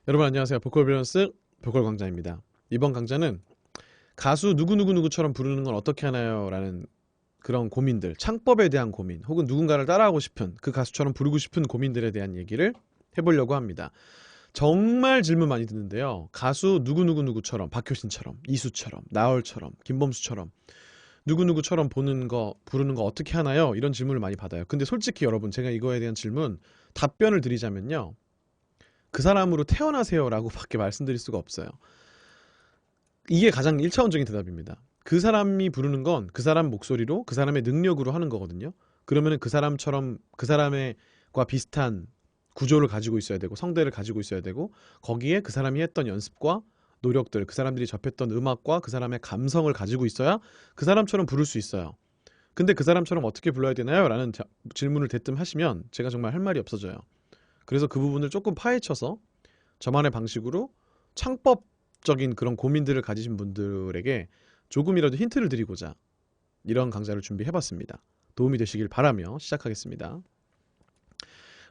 여러분 안녕하세요. 보컬 밸런스 보컬 강좌입니다. 이번 강좌는 가수 누구누구누구처럼 부르는 건 어떻게 하나요? 라는 그런 고민들, 창법에 대한 고민, 혹은 누군가를 따라하고 싶은, 그 가수처럼 부르고 싶은 고민들에 대한 얘기를 해보려고 합니다. 정말 질문 많이 듣는데요. 가수 누구누구누구처럼, 박효신처럼, 이수처럼, 나얼처럼, 김범수처럼 누구누구처럼 부르는 거 어떻게 하나요? 이런 질문을 많이 받아요. 근데 솔직히 여러분, 제가 이거에 대한 질문 답변을 드리자면요, 그 사람으로 태어나세요 라고 밖에 말씀드릴 수가 없어요. 이게 가장 1차원적인 대답입니다. 그 사람이 부르는 건 그 사람 목소리로, 그 사람의 능력으로 하는 거거든요. 그러면은 그 사람처럼, 그 사람과 비슷한 구조를 가지고 있어야 되고, 성대를 가지고 있어야 되고, 거기에 그 사람이 했던 연습과 노력들, 그 사람들이 접했던 음악과 그 사람의 감성을 가지고 있어야 그 사람처럼 부를 수 있어요. 근데 그 사람처럼 어떻게 불러야 되나요? 라는 질문을 대뜸 하시면 제가 정말 할 말이 없어져요. 그래서 그 부분을 조금 파헤쳐서 저만의 방식으로 창법적인 그런 고민들을 가지신 분들에게 조금이라도 힌트를 드리고자 이런 강좌를 준비해봤습니다. 도움이 되시길 바라며 시작하겠습니다.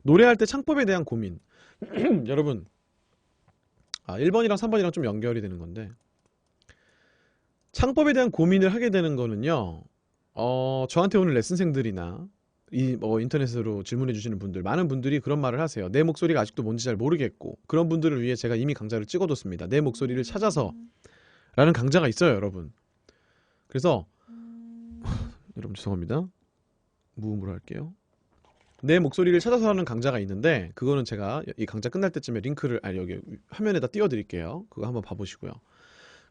노래할 때 창법에 대한 고민. 여러분, 1번이랑 3번이랑 좀 연결이 되는 건데, 창법에 대한 고민을 하게 되는 거는요, 저한테 오는 레슨생들이나 인터넷으로 질문해 주시는 분들, 많은 분들이 그런 말을 하세요. 내 목소리가 아직도 뭔지 잘 모르겠고, 그런 분들을 위해 제가 이미 강좌를 찍어뒀습니다. 내 목소리를 찾아서 라는 강좌가 있어요, 여러분. 그래서 여러분 죄송합니다. 무음으로 할게요. 내 목소리를 찾아서 하는 강좌가 있는데, 그거는 제가 이 강좌 끝날 때쯤에 링크를 여기 화면에다 띄워드릴게요. 그거 한번 봐보시고요.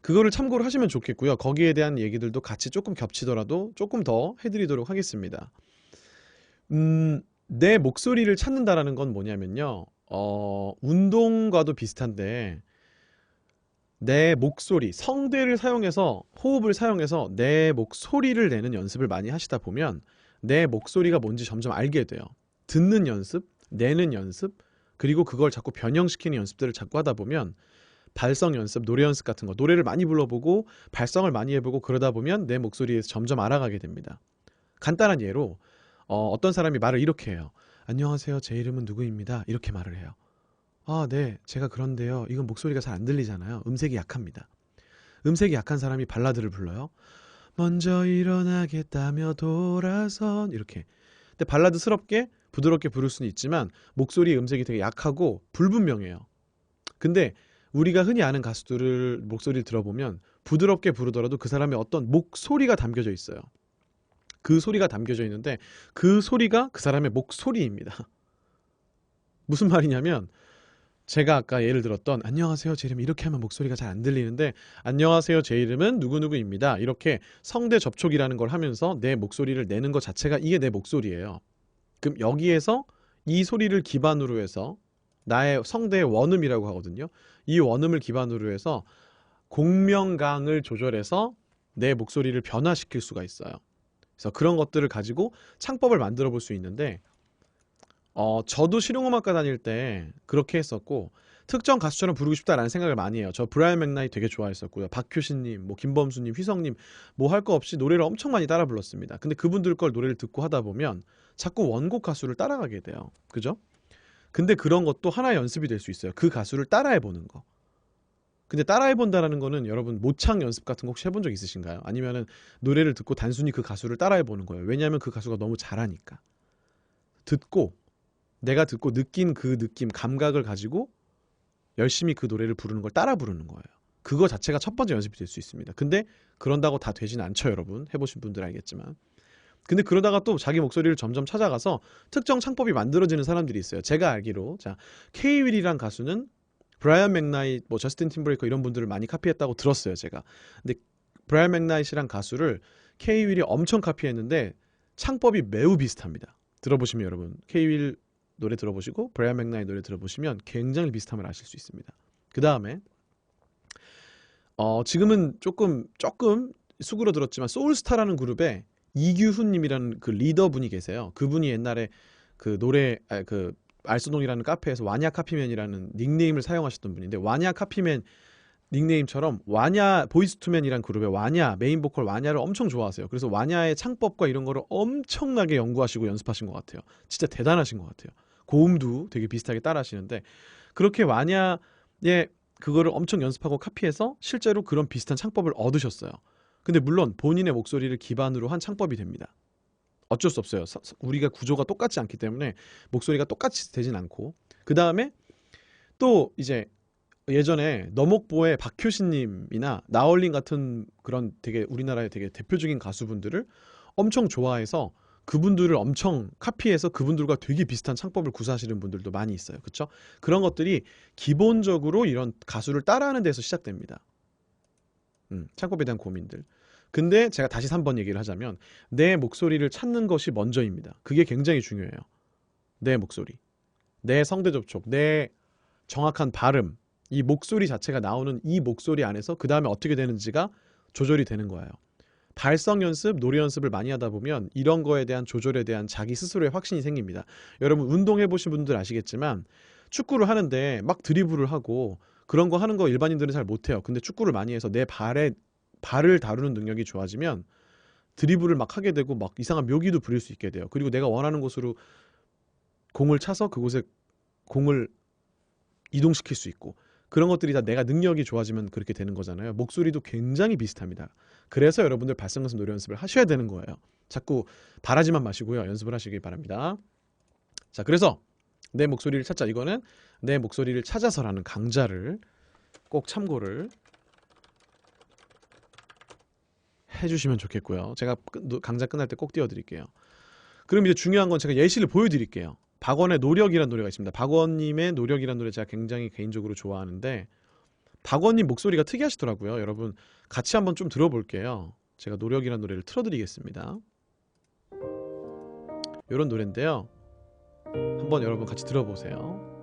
그거를 참고를 하시면 좋겠고요. 거기에 대한 얘기들도 같이 조금 겹치더라도 조금 더 해드리도록 하겠습니다. 내 목소리를 찾는다라는 건 뭐냐면요, 운동과도 비슷한데, 내 목소리, 성대를 사용해서, 호흡을 사용해서 내 목소리를 내는 연습을 많이 하시다 보면 내 목소리가 뭔지 점점 알게 돼요. 듣는 연습, 내는 연습, 그리고 그걸 자꾸 변형시키는 연습들을 자꾸 하다 보면 발성 연습, 노래 연습 같은 거, 노래를 많이 불러보고 발성을 많이 해보고 그러다 보면 내 목소리에서 점점 알아가게 됩니다. 간단한 예로 어떤 사람이 말을 이렇게 해요. 안녕하세요, 제 이름은 누구입니다. 이렇게 말을 해요. 아, 네, 제가 그런데요, 이건 목소리가 잘 안 들리잖아요. 음색이 약합니다. 음색이 약한 사람이 발라드를 불러요. 먼저 일어나겠다며 돌아선, 이렇게. 근데 발라드스럽게 부드럽게 부를 수는 있지만 목소리 음색이 되게 약하고 불분명해요. 근데 우리가 흔히 아는 가수들을 목소리를 들어보면 부드럽게 부르더라도 그 사람의 어떤 목소리가 담겨져 있어요. 그 소리가 담겨져 있는데 그 소리가 그 사람의 목소리입니다. 무슨 말이냐면, 제가 아까 예를 들었던 안녕하세요, 제 이름 이렇게 하면 목소리가 잘 안 들리는데, 안녕하세요, 제 이름은 누구누구입니다, 이렇게 성대 접촉이라는 걸 하면서 내 목소리를 내는 것 자체가 이게 내 목소리예요. 그럼 여기에서 이 소리를 기반으로 해서 나의 성대의 원음이라고 하거든요. 이 원음을 기반으로 해서 공명강을 조절해서 내 목소리를 변화시킬 수가 있어요. 그래서 그런 것들을 가지고 창법을 만들어 볼 수 있는데, 저도 실용음악과 다닐 때 그렇게 했었고, 특정 가수처럼 부르고 싶다라는 생각을 많이 해요. 저 브라이언 맥나이 되게 좋아했었고요. 박효신님, 뭐 김범수님, 휘성님, 뭐 할 거 없이 노래를 엄청 많이 따라 불렀습니다. 근데 그분들 걸 노래를 듣고 하다 보면 자꾸 원곡 가수를 따라가게 돼요. 그죠? 근데 그런 것도 하나의 연습이 될 수 있어요. 그 가수를 따라해 보는 거. 근데 따라해 본다라는 거는 여러분 모창 연습 같은 거 혹시 해본 적 있으신가요? 아니면은 노래를 듣고 단순히 그 가수를 따라해 보는 거예요. 왜냐하면 그 가수가 너무 잘하니까. 듣고, 내가 듣고 느낀 그 느낌, 감각을 가지고 열심히 그 노래를 부르는 걸 따라 부르는 거예요. 그거 자체가 첫 번째 연습이 될 수 있습니다. 근데 그런다고 다 되진 않죠, 여러분. 해보신 분들 알겠지만. 근데 그러다가 또 자기 목소리를 점점 찾아가서 특정 창법이 만들어지는 사람들이 있어요. 제가 알기로, 자, 케이윌이란 가수는 브라이언 맥나잇, 뭐 저스틴 팀버레이커 이런 분들을 많이 카피했다고 들었어요, 제가. 근데 브라이언 맥나잇이란 가수를 케이윌이 엄청 카피했는데 창법이 매우 비슷합니다. 들어보시면 여러분, 케이윌 노래 들어보시고 브라이언 맥나잇 노래 들어보시면 굉장히 비슷함을 아실 수 있습니다. 그 다음에 지금은 조금 수그러들었지만 소울스타라는 그룹에 이규훈님이라는 그 리더분이 계세요. 그분이 옛날에 그 노래 그 알소동이라는 카페에서 와냐 카피맨이라는 닉네임을 사용하셨던 분인데, 와냐 카피맨 닉네임처럼 와냐 보이스투맨이란 그룹의 와냐 메인 보컬 와냐를 엄청 좋아하세요. 그래서 와냐의 창법과 이런 거를 엄청나게 연구하시고 연습하신 것 같아요. 진짜 대단하신 것 같아요. 고음도 되게 비슷하게 따라 하시는데, 그렇게 와냐의 그거를 엄청 연습하고 카피해서 실제로 그런 비슷한 창법을 얻으셨어요. 근데 물론 본인의 목소리를 기반으로 한 창법이 됩니다. 어쩔 수 없어요. 우리가 구조가 똑같지 않기 때문에 목소리가 똑같이 되진 않고. 그 다음에 또 이제 예전에 너목보의 박효신님이나 나얼린 같은 그런 되게 우리나라의 되게 대표적인 가수분들을 엄청 좋아해서 그분들을 엄청 카피해서 그분들과 되게 비슷한 창법을 구사하시는 분들도 많이 있어요. 그쵸? 그런 것들이 기본적으로 이런 가수를 따라하는 데서 시작됩니다. 창법에 대한 고민들. 근데 제가 다시 3번 얘기를 하자면 내 목소리를 찾는 것이 먼저입니다. 그게 굉장히 중요해요. 내 목소리, 내 성대 접촉, 내 정확한 발음, 이 목소리 자체가 나오는 이 목소리 안에서 그 다음에 어떻게 되는지가 조절이 되는 거예요. 발성 연습, 노래 연습을 많이 하다 보면 이런 거에 대한 조절에 대한 자기 스스로의 확신이 생깁니다. 여러분 운동해 보신 분들 아시겠지만 축구를 하는데 막 드리블을 하고 그런 거 하는 거 일반인들은 잘 못해요. 근데 축구를 많이 해서 내 발을 다루는 능력이 좋아지면 드리블을 막 하게 되고 막 이상한 묘기도 부릴 수 있게 돼요. 그리고 내가 원하는 곳으로 공을 차서 그곳에 공을 이동시킬 수 있고 그런 것들이 다 내가 능력이 좋아지면 그렇게 되는 거잖아요. 목소리도 굉장히 비슷합니다. 그래서 여러분들 발성 연습, 노래 연습을 하셔야 되는 거예요. 자꾸 바라지만 마시고요. 연습을 하시길 바랍니다. 자, 그래서 내 목소리를 찾자. 이거는 내 목소리를 찾아서라는 강좌를 꼭 참고를 해주시면 좋겠고요. 제가 강좌 끝날 때 꼭 띄워드릴게요. 그럼 이제 중요한 건 제가 예시를 보여드릴게요. 박원의 노력이라는 노래가 있습니다. 박원님의 노력이라는 노래 제가 굉장히 개인적으로 좋아하는데 박원님 목소리가 특이하시더라고요. 여러분 같이 한번 좀 들어볼게요. 제가 노력이라는 노래를 틀어드리겠습니다. 이런 노래인데요. 한번 여러분 같이 들어보세요.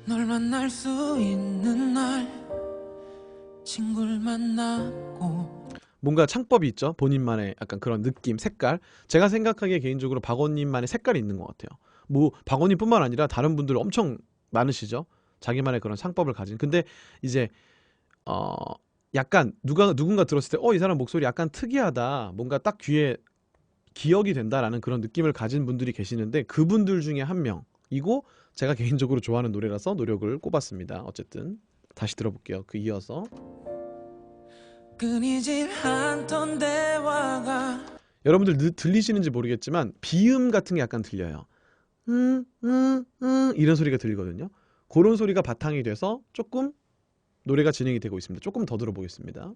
널 만날 수 있는 날 친구를 만나고 뭔가 창법이 있죠. 본인만의 약간 그런 느낌, 색깔. 제가 생각하기에 개인적으로 박원님만의 색깔이 있는 것 같아요. 뭐 박원님뿐만 아니라 다른 분들 엄청 많으시죠. 자기만의 그런 창법을 가진. 근데 이제 약간 누군가 들었을 때 이 사람 목소리 약간 특이하다. 뭔가 딱 귀에 기억이 된다라는 그런 느낌을 가진 분들이 계시는데 그분들 중에 한 명이고 제가 개인적으로 좋아하는 노래라서 노력을 꼽았습니다. 어쨌든 다시 들어볼게요. 그 이어서 끊이질 않던 대화가 여러분들 들리시는지 모르겠지만 비음 같은 게 약간 들려요. 이런 소리가 들리거든요. 그런 소리가 바탕이 돼서 조금 노래가 진행이 되고 있습니다. 조금 더 들어보겠습니다.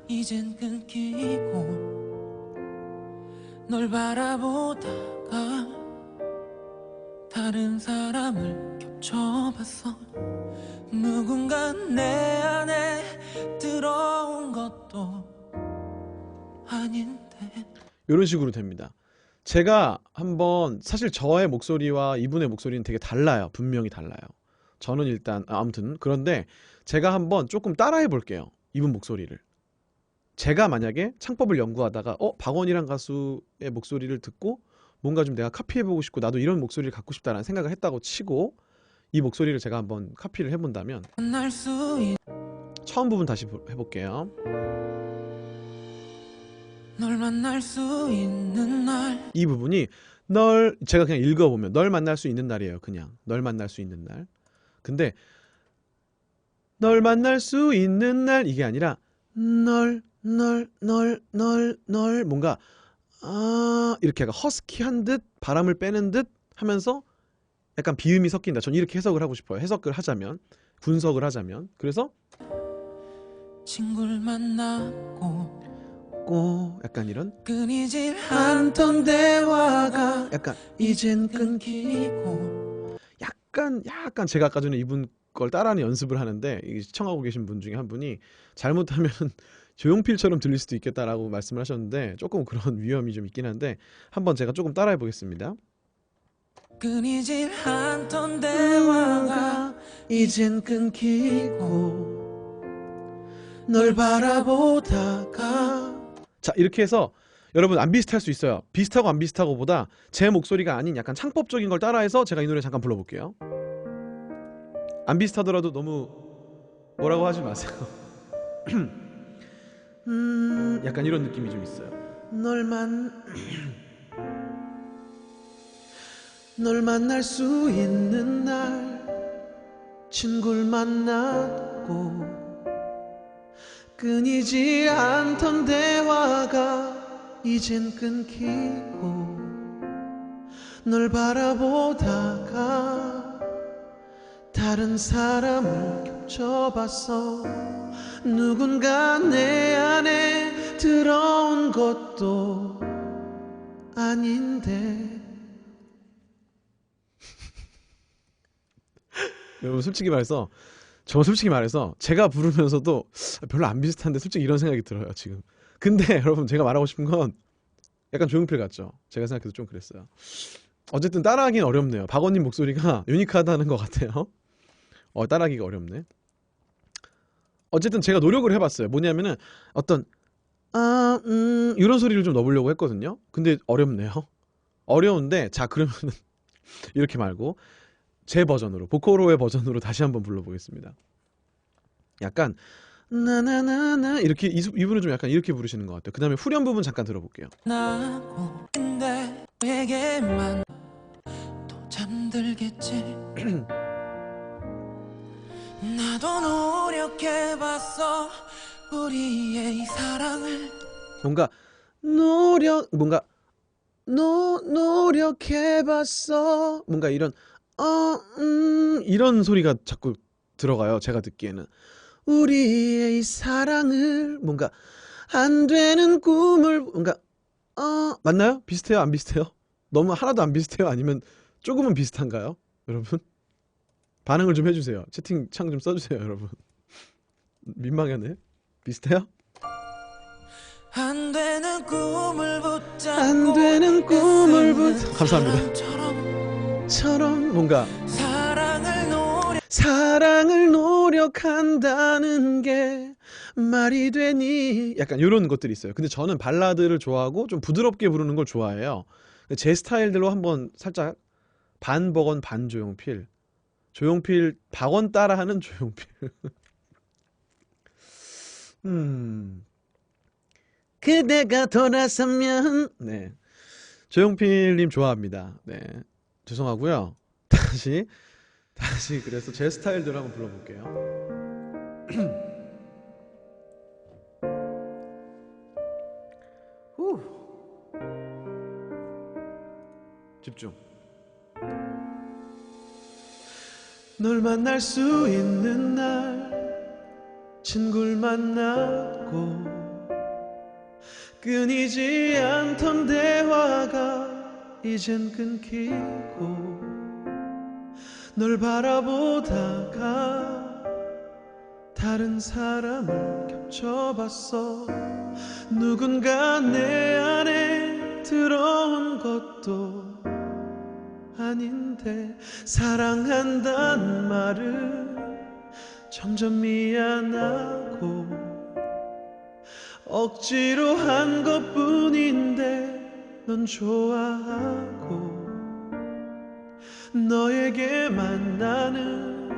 이젠 끊기고 널 바라보다가 다른 사람을 겹쳐봤어. 누군가 내 안에 들어온 것도 아닌데. 이런 식으로 됩니다. 제가 한번 사실 저의 목소리와 이분의 목소리는 되게 달라요. 분명히 달라요. 저는 일단 아무튼 그런데 제가 한번 조금 따라해 볼게요. 이분 목소리를. 제가 만약에 창법을 연구하다가 박원이란 가수의 목소리를 듣고 뭔가 좀 내가 카피해보고 싶고 나도 이런 목소리를 갖고 싶다라는 생각을 했다고 치고 이 목소리를 제가 한번 카피를 해본다면 처음 부분 다시 해볼게요. 널 만날 수 있는 날 이 부분이 제가 그냥 읽어보면 널 만날 수 있는 날이에요. 그냥 널 만날 수 있는 날. 근데 널 만날 수 있는 날 이게 아니라 널 뭔가 이렇게 약간 허스키한 듯 바람을 빼는 듯 하면서 약간 비음이 섞인다. 전 이렇게 해석을 하고 싶어요. 해석을 하자면 분석을 하자면 그래서 친구를 만나고 약간 이런 끊이질 않던 대화가 약간 이젠 끊기고 약간 제가 아까 전에 이분 걸 따라하는 연습을 하는데 시청하고 계신 분 중에 한 분이 잘못하면 조용필처럼 들릴 수도 있겠다라고 말씀을 하셨는데 조금 그런 위험이 좀 있긴 한데 한번 제가 조금 따라해 보겠습니다. 끊이질 않던 대화가 이젠 끊기고 널 바라보다가 자 이렇게 해서 여러분 안 비슷할 수 있어요. 비슷하고 안 비슷하고 보다 제 목소리가 아닌 약간 창법적인 걸 따라해서 제가 이 노래 잠깐 불러볼게요. 안 비슷하더라도 너무 뭐라고 하지 마세요. 약간 이런 느낌이 좀 있어요. 널 만날 수 있는 날 친구를 만났고 끊이지 않던 대화가 이젠 끊기고 널 바라보다가 다른 사람을 겹쳐봤어 누군가 내 안에 들어온 것도 아닌데 여러분 솔직히 말해서 제가 부르면서도 별로 안 비슷한데 솔직히 이런 생각이 들어요 지금. 근데 여러분 제가 말하고 싶은 건 약간 조용필 같죠? 제가 생각해도 좀 그랬어요. 어쨌든 따라하기는 어렵네요. 박원님 목소리가 유니크하다는 것 같아요. 따라하기가 어렵네. 어쨌든 제가 노력을 해봤어요. 뭐냐면은 어떤 이런 소리를 좀 넣어보려고 했거든요. 근데 어렵네요. 어려운데 자 그러면은 이렇게 말고 제 버전으로 보컬로의 버전으로 다시 한번 불러보겠습니다. 약간 나나나나 이렇게 이 부분을 좀 약간 이렇게 부르시는 것 같아요. 그 다음에 후렴 부분 잠깐 들어볼게요. 나고 근데 에게만 또 잠들겠지 나도 노력해봤어 우리의 이 사랑을 뭔가 노력해봤어 뭔가 이런 이런 소리가 자꾸 들어가요. 제가 듣기에는 우리의 이 사랑을 뭔가 안 되는 꿈을 뭔가 맞나요? 비슷해요? 안 비슷해요? 너무 하나도 안 비슷해요? 아니면 조금은 비슷한가요? 여러분 반응을 좀 해주세요. 채팅창 좀 써주세요 여러분. 민망하네. 비슷해요? 안 되는 꿈을 붙잡고 안 되는 꿈을 애쓰는 감사합니다. 처럼 뭔가 사랑을 노력한다는 게 말이 되니 약간 이런 것들이 있어요. 근데 저는 발라드를 좋아하고 좀 부드럽게 부르는 걸 좋아해요. 제 스타일대로 한번 살짝 반 버건 반 조용필 박원 따라하는 조용필 그대가 돌아서면 네 조용필님 좋아합니다. 네 죄송하고요. 다시 그래서 제 스타일대로 한번 불러볼게요. 후. 집중. 널 만날 수 있는 날 친구를 만났고 끊이지 않던 대화가 이젠 끊기고 널 바라보다가 다른 사람을 겹쳐봤어 누군가 내 안에 들어온 것도 아닌데 사랑한단 말을 점점 미안하고 억지로 한 것뿐인데 넌 좋아하고 너에게만 나는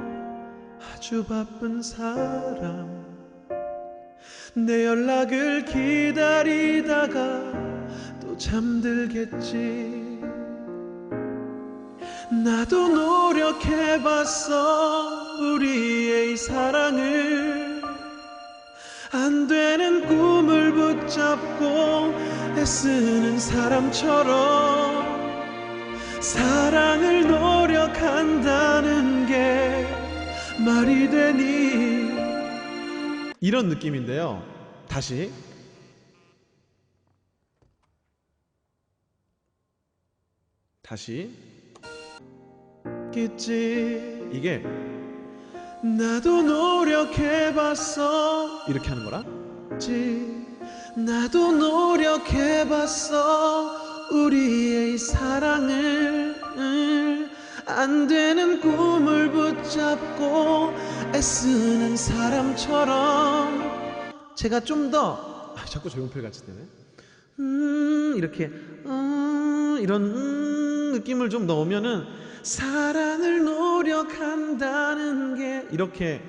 아주 바쁜 사람 내 연락을 기다리다가 또 잠들겠지 나도 노력해봤어 우리의 사랑을 안 되는 꿈을 붙잡고 애쓰는 사람처럼 사랑을 노력한다는 게 말이 되니 이런 느낌인데요. 다시 겠지 이게 나도 노력해봤어 이렇게 하는 거라 나도 노력해봤어 우리의 사랑을 안 되는 꿈을 붙잡고 애쓰는 사람처럼 제가 좀 더 자꾸 조용필 같이 되네 이렇게 이런 느낌을 좀 넣으면은 사랑을 노력한다는 게 이렇게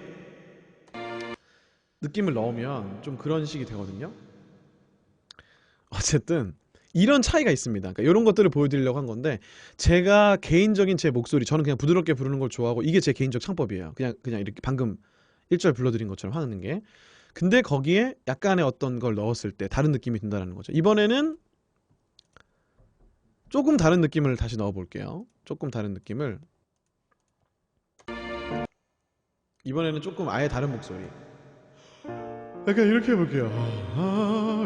느낌을 넣으면 좀 그런 식이 되거든요. 어쨌든 이런 차이가 있습니다. 그러니까 이런 것들을 보여드리려고 한 건데 제가 개인적인 제 목소리 저는 그냥 부드럽게 부르는 걸 좋아하고 이게 제 개인적 창법이에요. 그냥 이렇게 방금 1절 불러드린 것처럼 하는 게. 근데 거기에 약간의 어떤 걸 넣었을 때 다른 느낌이 든다는 거죠. 이번에는 조금 다른 느낌을 다시 넣어볼게요. 조금 다른 느낌을. 이번에는 조금 아예 다른 목소리. 약간 이렇게 해볼게요.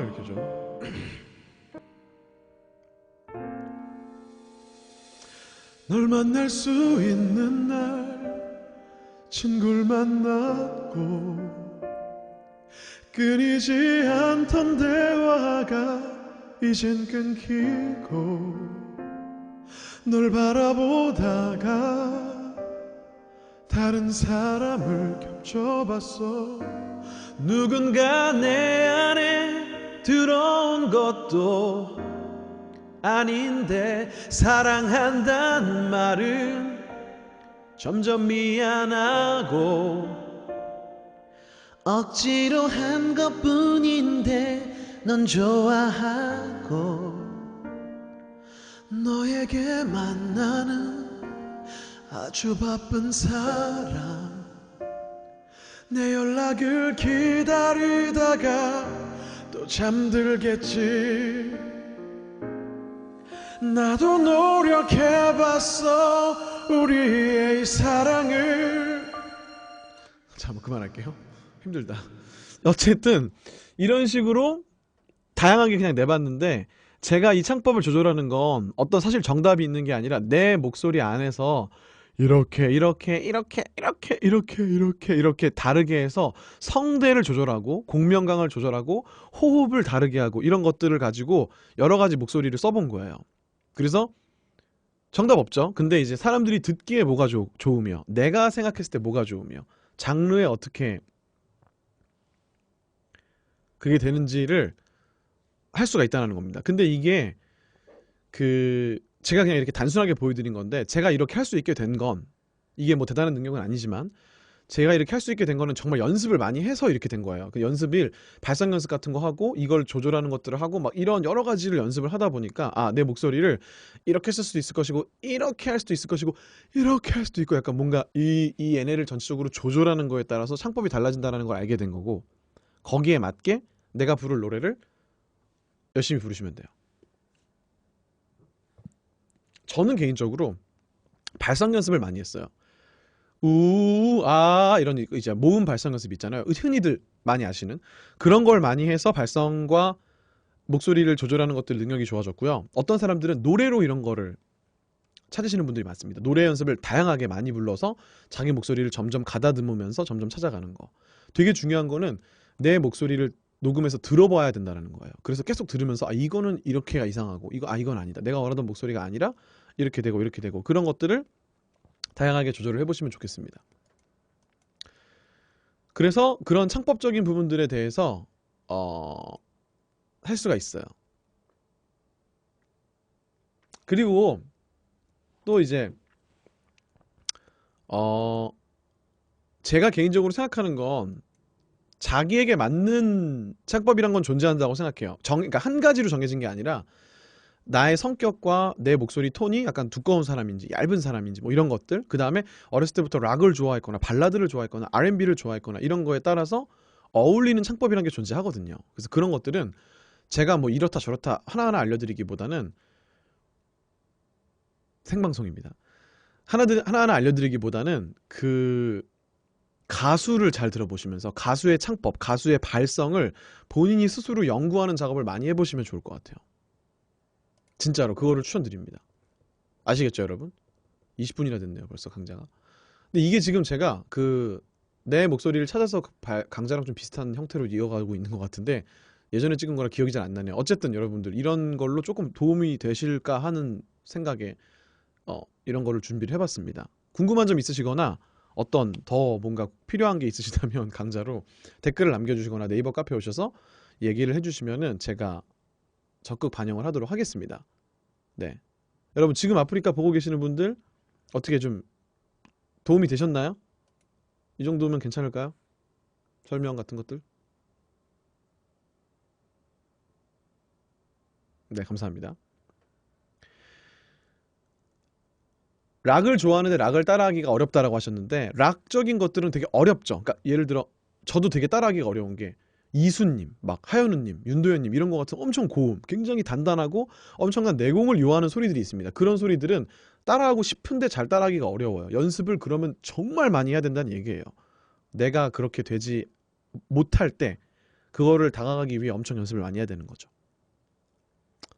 이렇게 좀. 널 만날 수 있는 날 친구를 만났고 끊이지 않던 대화가 이젠 끊기고 널 바라보다가 다른 사람을 겹쳐봤어 누군가 내 안에 들어온 것도 아닌데 사랑한다는 말은 점점 미안하고 억지로 한 것뿐인데 넌 좋아하고 너에게 만나는 아주 바쁜 사람 내 연락을 기다리다가 또 잠들겠지 나도 노력해봤어 우리의 이 사랑을 자, 뭐 그만할게요. 힘들다. 어쨌든 이런 식으로 다양하게 그냥 내봤는데 제가 이 창법을 조절하는 건 어떤 사실 정답이 있는 게 아니라 내 목소리 안에서 이렇게 다르게 해서 성대를 조절하고 공명강을 조절하고 호흡을 다르게 하고 이런 것들을 가지고 여러 가지 목소리를 써본 거예요. 그래서 정답 없죠. 근데 이제 사람들이 듣기에 뭐가 좋으며 내가 생각했을 때 뭐가 좋으며 장르에 어떻게 그게 되는지를 할 수가 있다는 겁니다. 근데 이게 제가 그냥 이렇게 단순하게 보여드린 건데 제가 이렇게 할 수 있게 된 건 이게 뭐 대단한 능력은 아니지만 제가 이렇게 할 수 있게 된 거는 정말 연습을 많이 해서 이렇게 된 거예요. 그 연습을 발성 연습 같은 거 하고 이걸 조절하는 것들을 하고 막 이런 여러 가지를 연습을 하다 보니까 내 목소리를 이렇게 쓸 수도 있을 것이고 이렇게 할 수도 있을 것이고 이렇게 할 수도 있고 약간 뭔가 이 얘네를 전체적으로 조절하는 거에 따라서 창법이 달라진다는 걸 알게 된 거고 거기에 맞게 내가 부를 노래를 열심히 부르시면 돼요. 저는 개인적으로 발성 연습을 많이 했어요. 이런 이제 모음 발성 연습 있잖아요. 흔히들 많이 아시는 그런 걸 많이 해서 발성과 목소리를 조절하는 것들 능력이 좋아졌고요. 어떤 사람들은 노래로 이런 거를 찾으시는 분들이 많습니다. 노래 연습을 다양하게 많이 불러서 자기 목소리를 점점 가다듬으면서 점점 찾아가는 거. 되게 중요한 거는 내 목소리를 녹음해서 들어봐야 된다는 거예요. 그래서 계속 들으면서 이거는 이렇게가 이상하고 이건 아니다. 내가 원하던 목소리가 아니라 이렇게 되고 그런 것들을 다양하게 조절을 해보시면 좋겠습니다. 그래서 그런 창법적인 부분들에 대해서 할 수가 있어요. 그리고 또 이제 제가 개인적으로 생각하는 건 자기에게 맞는 창법이란 건 존재한다고 생각해요. 그러니까 한 가지로 정해진 게 아니라 나의 성격과 내 목소리 톤이 약간 두꺼운 사람인지 얇은 사람인지 뭐 이런 것들 그 다음에 어렸을 때부터 락을 좋아했거나 발라드를 좋아했거나 R&B를 좋아했거나 이런 거에 따라서 어울리는 창법이란 게 존재하거든요. 그래서 그런 것들은 제가 뭐 이렇다 저렇다 하나하나 알려드리기보다는 생방송입니다. 하나하나 알려드리기보다는 가수를 잘 들어보시면서 가수의 창법, 가수의 발성을 본인이 스스로 연구하는 작업을 많이 해보시면 좋을 것 같아요. 진짜로 그거를 추천드립니다. 아시겠죠 여러분? 20분이나 됐네요 벌써 강좌가. 근데 이게 지금 제가 내 목소리를 찾아서 강좌랑 좀 비슷한 형태로 이어가고 있는 것 같은데 예전에 찍은 거랑 기억이 잘 안 나네요. 어쨌든 여러분들 이런 걸로 조금 도움이 되실까 하는 생각에 이런 거를 준비를 해봤습니다. 궁금한 점 있으시거나 어떤 더 뭔가 필요한 게 있으시다면 강좌로 댓글을 남겨주시거나 네이버 카페에 오셔서 얘기를 해주시면은 제가 적극 반영을 하도록 하겠습니다. 네, 여러분 지금 아프리카 보고 계시는 분들 어떻게 좀 도움이 되셨나요? 이 정도면 괜찮을까요? 설명 같은 것들? 네, 감사합니다. 락을 좋아하는데 락을 따라하기가 어렵다라고 하셨는데 락적인 것들은 되게 어렵죠. 그러니까 예를 들어 저도 되게 따라하기가 어려운 게 이수님, 막 하현우님, 윤도현님 이런 거 같은 엄청 고음, 굉장히 단단하고 엄청난 내공을 요하는 소리들이 있습니다. 그런 소리들은 따라하고 싶은데 잘 따라하기가 어려워요. 연습을 그러면 정말 많이 해야 된다는 얘기예요. 내가 그렇게 되지 못할 때 그거를 다가가기 위해 엄청 연습을 많이 해야 되는 거죠.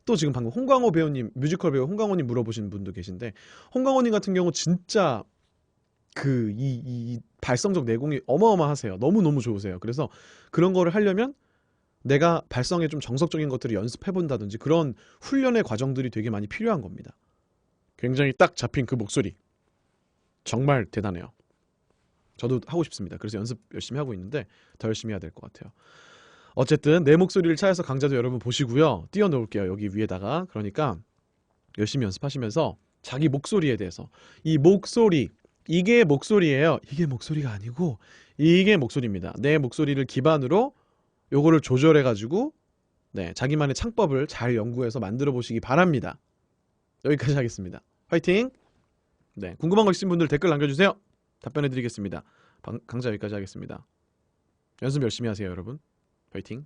또 지금 방금 홍광호 배우님, 뮤지컬 배우 홍광호님 물어보신 분도 계신데 홍광호님 같은 경우 진짜 이 발성적 내공이 어마어마하세요. 너무너무 좋으세요. 그래서 그런 거를 하려면 내가 발성에 좀 정석적인 것들을 연습해 본다든지 그런 훈련의 과정들이 되게 많이 필요한 겁니다. 굉장히 딱 잡힌 그 목소리 정말 대단해요. 저도 하고 싶습니다. 그래서 연습 열심히 하고 있는데 더 열심히 해야 될 것 같아요. 어쨌든 내 목소리를 찾아서 강좌도 여러분 보시고요. 띄워놓을게요. 여기 위에다가. 그러니까 열심히 연습하시면서 자기 목소리에 대해서 이 목소리 이게 목소리예요. 이게 목소리가 아니고 이게 목소리입니다. 내 목소리를 기반으로 요거를 조절해 가지고 네, 자기만의 창법을 잘 연구해서 만들어 보시기 바랍니다. 여기까지 하겠습니다. 화이팅! 네, 궁금한 거 있으신 분들 댓글 남겨주세요. 답변해 드리겠습니다. 강좌 여기까지 하겠습니다. 연습 열심히 하세요, 여러분. 화이팅!